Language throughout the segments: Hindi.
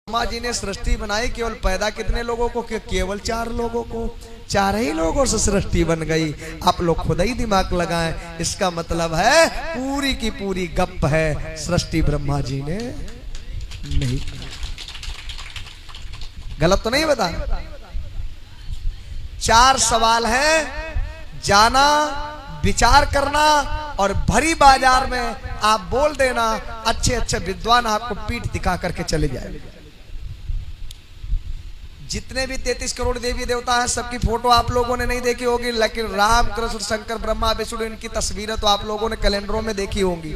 ब्रह्मा जी ने सृष्टि बनाई, केवल पैदा कितने लोगों को? केवल 4 लोगों को। 4 ही लोगों से सृष्टि बन गई। आप लोग खुद ही दिमाग लगाएं। इसका मतलब है पूरी की पूरी गप है, सृष्टि ब्रह्मा जी ने नहीं। गलत तो नहीं बता? 4 सवाल है, जाना, विचार करना और भरी बाजार में आप बोल देना। अच्छे अच्छे विद्वान आपको पीठ दिखा करके चले जाए। जितने भी 33 करोड़ देवी देवता हैं, सबकी फोटो आप लोगों ने नहीं देखी होगी, लेकिन राम, कृष्ण, शंकर, ब्रह्मा, विष्णु, इनकी तस्वीरें तो आप लोगों ने कैलेंडरों में देखी होंगी।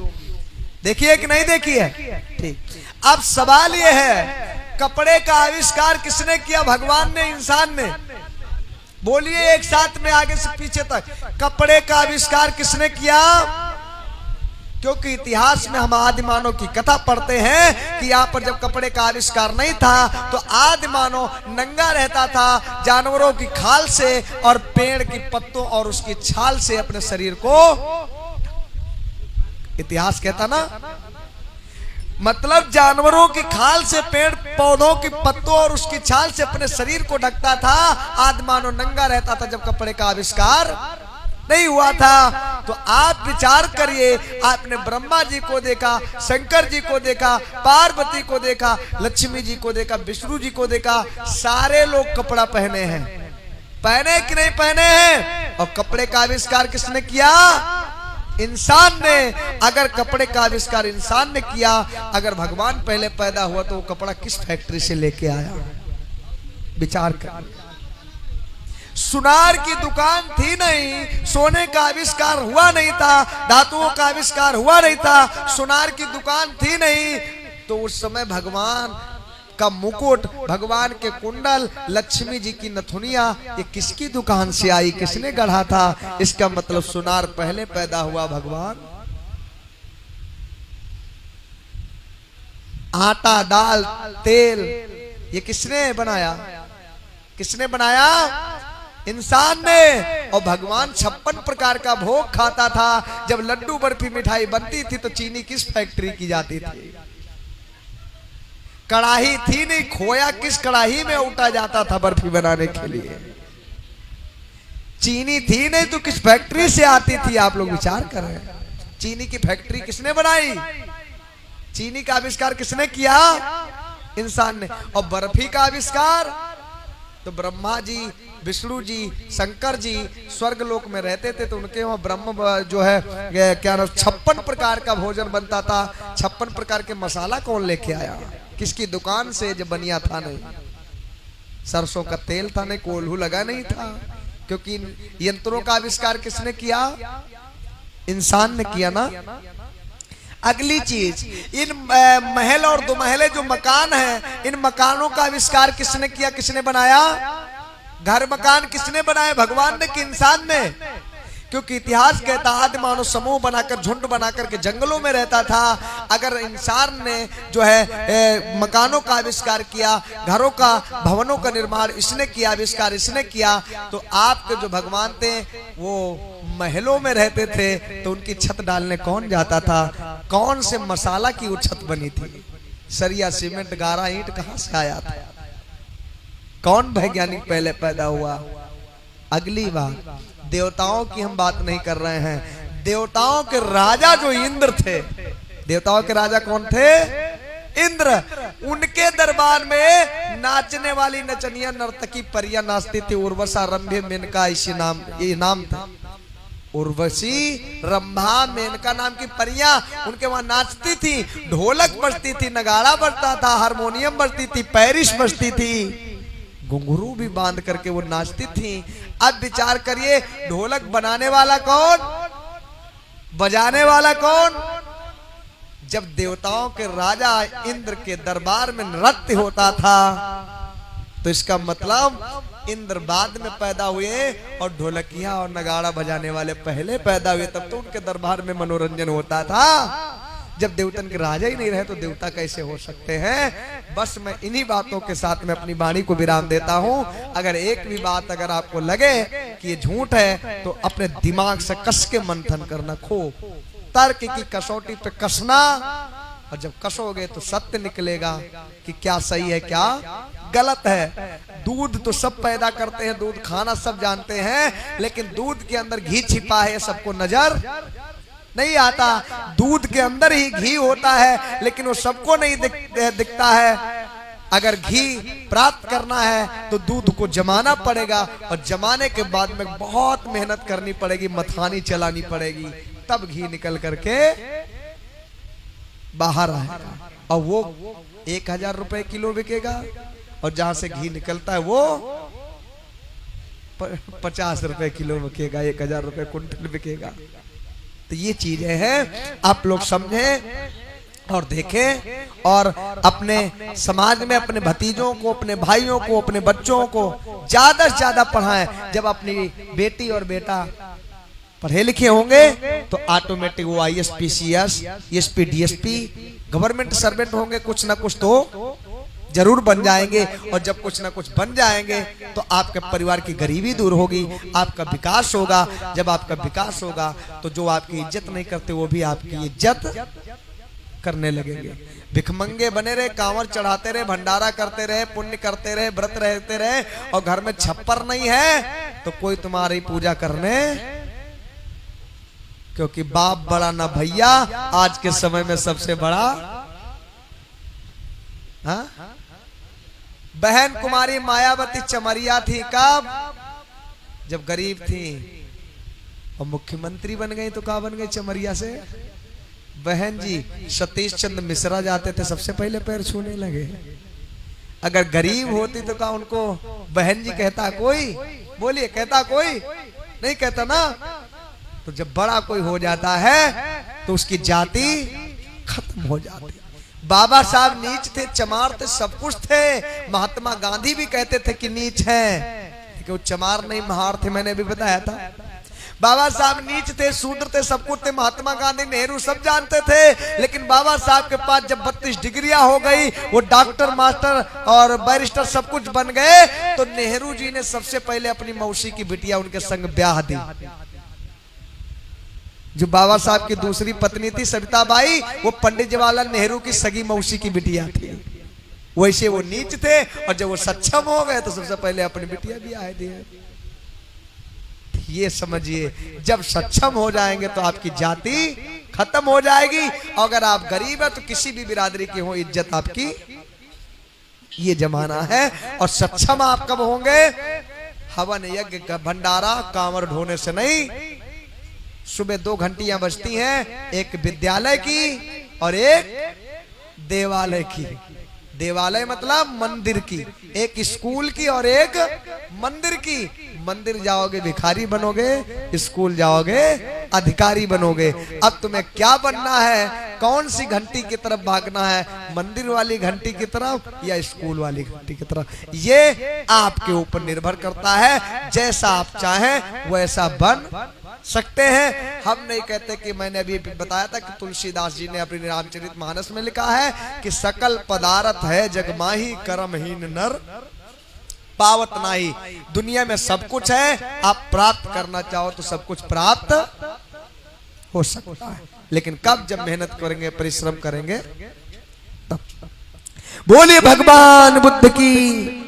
देखी है कि नहीं देखी है? ठीक। अब सवाल यह है, कपड़े का आविष्कार किसने किया? भगवान ने, इंसान ने? बोलिए एक साथ में, आगे से पीछे तक। कपड़े का आविष्कार किसने किया? क्योंकि इतिहास में हम आदि मानव की कथा पढ़ते हैं कि यहाँ पर जब कपड़े का आविष्कार नहीं था तो आदि मानव नंगा रहता था, जानवरों की खाल से और पेड़ की पत्तों और उसकी छाल से अपने शरीर को, इतिहास कहता ना, मतलब जानवरों की खाल से, पेड़ पौधों की पत्तों और उसकी छाल से अपने शरीर को ढकता था। आदि मानव नंगा रहता था जब कपड़े का आविष्कार नहीं हुआ था। तो आप विचार करिए, आपने ब्रह्मा जी को देखा, शंकर जी को देखा, पार्वती को देखा, लक्ष्मी जी को देखा, विष्णु जी को देखा, सारे लोग कपड़ा पहने हैं। पहने कि नहीं पहने हैं? और कपड़े का आविष्कार किसने किया? इंसान ने। अगर कपड़े का आविष्कार इंसान ने किया, अगर भगवान पहले पैदा हुआ तो वो कपड़ा किस फैक्ट्री से लेके आया? विचार कर। सुनार की दुकान थी नहीं, सोने का आविष्कार हुआ नहीं था, धातुओं का आविष्कार हुआ नहीं था, सुनार की दुकान थी नहीं, तो उस समय भगवान का मुकुट, भगवान के कुंडल, लक्ष्मी जी की नथुनिया, ये किसकी दुकान से आई? किसने गढ़ा था? इसका मतलब सुनार पहले पैदा हुआ। भगवान आटा, दाल, तेल, ये किसने बनाया? किसने बनाया? इंसान ने। और भगवान 56 प्रकार का भोग खाता था। जब लड्डू, बर्फी, मिठाई बनती थी तो चीनी किस फैक्ट्री की जाती थी? कढ़ाई थी नहीं, खोया किस कढ़ाई में उठा जाता था बर्फी बनाने के लिए? चीनी थी नहीं तो किस फैक्ट्री से आती थी? आप लोग विचार कर रहे हैं। चीनी की फैक्ट्री किसने बनाई? चीनी का आविष्कार किसने किया? इंसान ने। और बर्फी का आविष्कार तो ब्रह्मा जी, विष्णु जी, शंकर जी स्वर्ग लोक में रहते थे, तो उनके वहां ब्रह्म जो है क्या नाम, 56 प्रकार का भोजन बनता था। 56 प्रकार के मसाला कौन लेके आया? किसकी दुकान से? जब बनिया था नहीं, सरसों का तेल था नहीं, कोल्हू लगा नहीं था। क्योंकि यंत्रों का आविष्कार किसने किया? इंसान ने किया ना। अगली चीज, इन महल और दुमहले जो मकान हैं, इन मकानों का आविष्कार किसने किया? किसने बनाया? घर मकान किसने बनाए? भगवान ने कि इंसान ने? क्योंकि इतिहास कहता आदि मानव समूह बनाकर, झुंड बनाकर के जंगलों में रहता था। अगर इंसान ने जो है मकानों का आविष्कार किया, घरों का, भवनों का निर्माण इसने किया, आविष्कार इसने किया, तो आपके जो भगवान थे वो महलों में रहते थे, तो उनकी छत डालने कौन जाता था? कौन से मसाला की वो छत बनी थी? सरिया, सीमेंट, गारा, ईंट कहां से आया था? कौन वैज्ञानिक पहले पैदा हुआ? अगली बात, देवताओं की हम बात नहीं कर रहे हैं। देवताओं के राजा जो इंद्र थे, देवताओं के राजा कौन थे? इंद्र। उनके दरबार में नाचने वाली नचनिया, नर्तकी, परियां नाचती थी। उर्वशा, रंभे, मेनका, इसी नाम, ये नाम था। उर्वशी, रंभा, मेनका नाम की परियां उनके वहां नाचती थी। ढोलक बजती थी, नगाड़ा बजता था, हारमोनियम बजती थी, पैरिश बजती थी, घुंघरू भी बांध करके वो नाचती थी। अब विचार करिए, ढोलक बनाने वाला कौन? बजाने वाला कौन? जब देवताओं के राजा इंद्र के दरबार में नृत्य होता था, तो इसका मतलब इंद्र बाद में पैदा हुए और ढोलकिया और नगाड़ा बजाने वाले पहले पैदा हुए। तब तो उनके दरबार में मनोरंजन होता था। जब देवतन के राजा ही नहीं रहे तो देवता कैसे हो सकते हैं? बस मैं इन्हीं बातों के साथ में अपनी वाणी को विराम देता हूं। अगर एक भी बात अगर आपको लगे कि ये झूठ है तो अपने दिमाग से कस के मंथन करना, खो तर्क की कसौटी पे कसना, और जब कसोगे तो सत्य निकलेगा कि क्या सही है क्या गलत है। दूध तो सब पैदा करते हैं, दूध खाना सब जानते हैं, लेकिन दूध के अंदर घी छिपा है सबको नजर नहीं आता। दूध के अंदर ही घी होता है, लेकिन वो सबको नहीं दिखता है। अगर घी प्राप्त करना है तो दूध को जमाना पड़ेगा, और जमाने के बाद में बहुत मेहनत करनी पड़ेगी, मथानी चलानी पड़ेगी, तब घी निकल करके बाहर आएगा। और वो 1000 रुपए किलो बिकेगा, और जहां से घी निकलता है वो 50 रुपए किलो बिकेगा, 1000 रुपए कुंटल बिकेगा। तो ये चीजें हैं, आप लोग समझें और देखें, और अपने समाज में अपने भतीजों को, अपने भाइयों को, अपने बच्चों को ज्यादा से ज्यादा पढ़ाएं। जब अपनी बेटी और बेटा पढ़े लिखे होंगे तो ऑटोमेटिक वो IAS PCS ESP DSP government servant होंगे, कुछ ना कुछ तो जरूर बन जाएंगे। और जब कुछ ना कुछ बन जाएंगे तो आपके परिवार की गरीबी दूर होगी, आपका विकास होगा। जब आपका विकास होगा तो जो आपकी इज्जत नहीं करते वो भी आपकी इज्जत करने लगेंगे। भिखमंगे बने रहे, कांवर चढ़ाते रहे, भंडारा करते रहे, पुण्य करते रहे, व्रत रहते रहे, और घर में छप्पर नहीं है तो कोई तुम्हारी पूजा करने, क्योंकि बाप बड़ा ना भैया आज के समय में सबसे बड़ा। हाँ? बहन कुमारी मायावती चमरिया थी कब? जब गरीब थी, और मुख्यमंत्री बन गई तो कहाँ बन गई चमरिया से? बहन जी सतीश चंद्र मिश्रा जाते थे सबसे पहले पैर छूने लगे। अगर गरीब होती तो क्या उनको बहन जी कहता कोई? बोलिए, कहता कोई? नहीं कहता ना। तो जब बड़ा कोई हो जाता है तो उसकी जाति खत्म हो जाती। बाबा साहब नीच थे, चमार थे, सब कुछ थे। महात्मा गांधी भी कहते थे कि नीच है, वो चमार नहीं महार थे, मैंने भी बताया था। बाबा साहब नीच थे, शूद्र थे, सब कुछ थे। महात्मा गांधी, नेहरू सब जानते थे, लेकिन बाबा साहब के पास जब 32 डिग्रियां हो गई, वो डॉक्टर, मास्टर और बैरिस्टर सब कुछ बन गए, तो नेहरू जी ने सबसे पहले अपनी मौसी की बिटिया उनके संग ब्याह दी। जो बाबा साहब की दूसरी पत्नी थी सविताबाई, वो पंडित जवाहरलाल नेहरू की सगी मौसी की बिटिया थी। वैसे वो नीच थे, और जब वो सक्षम हो गए तो सबसे पहले अपनी बिटिया भी आए दिए। ये समझिए, जब सक्षम हो जाएंगे तो आपकी जाति खत्म हो जाएगी। अगर आप गरीब है तो किसी भी बिरादरी की हो, इज्जत आपकी। ये जमाना है। और सक्षम आप कब होंगे? हवन यज्ञ का भंडारा कांवर ढोने से नहीं। सुबह 2 घंटियां बजती हैं, एक विद्यालय की और एक देवालय की। देवालय मतलब मंदिर की, एक स्कूल की और एक मंदिर की। मंदिर जाओगे भिखारी बनोगे, स्कूल जाओगे अधिकारी बनोगे। अब तुम्हें क्या बनना है? कौन सी घंटी की तरफ भागना है? मंदिर वाली घंटी की तरफ या स्कूल वाली घंटी की तरफ? ये आपके ऊपर निर्भर करता है। जैसा आप चाहें वैसा बन सकते हैं। हम नहीं कहते कि, मैंने अभी बताया था कि तुलसीदास जी ने अपनी रामचरितमानस में लिखा है कि सकल पदार्थ है जगमाही, कर्महीन नर पावत नाही। दुनिया में सब कुछ है, आप प्राप्त करना चाहो तो सब कुछ प्राप्त हो सकता है, लेकिन कब? जब मेहनत करेंगे, परिश्रम करेंगे तब। बोलिए भगवान बुद्ध की।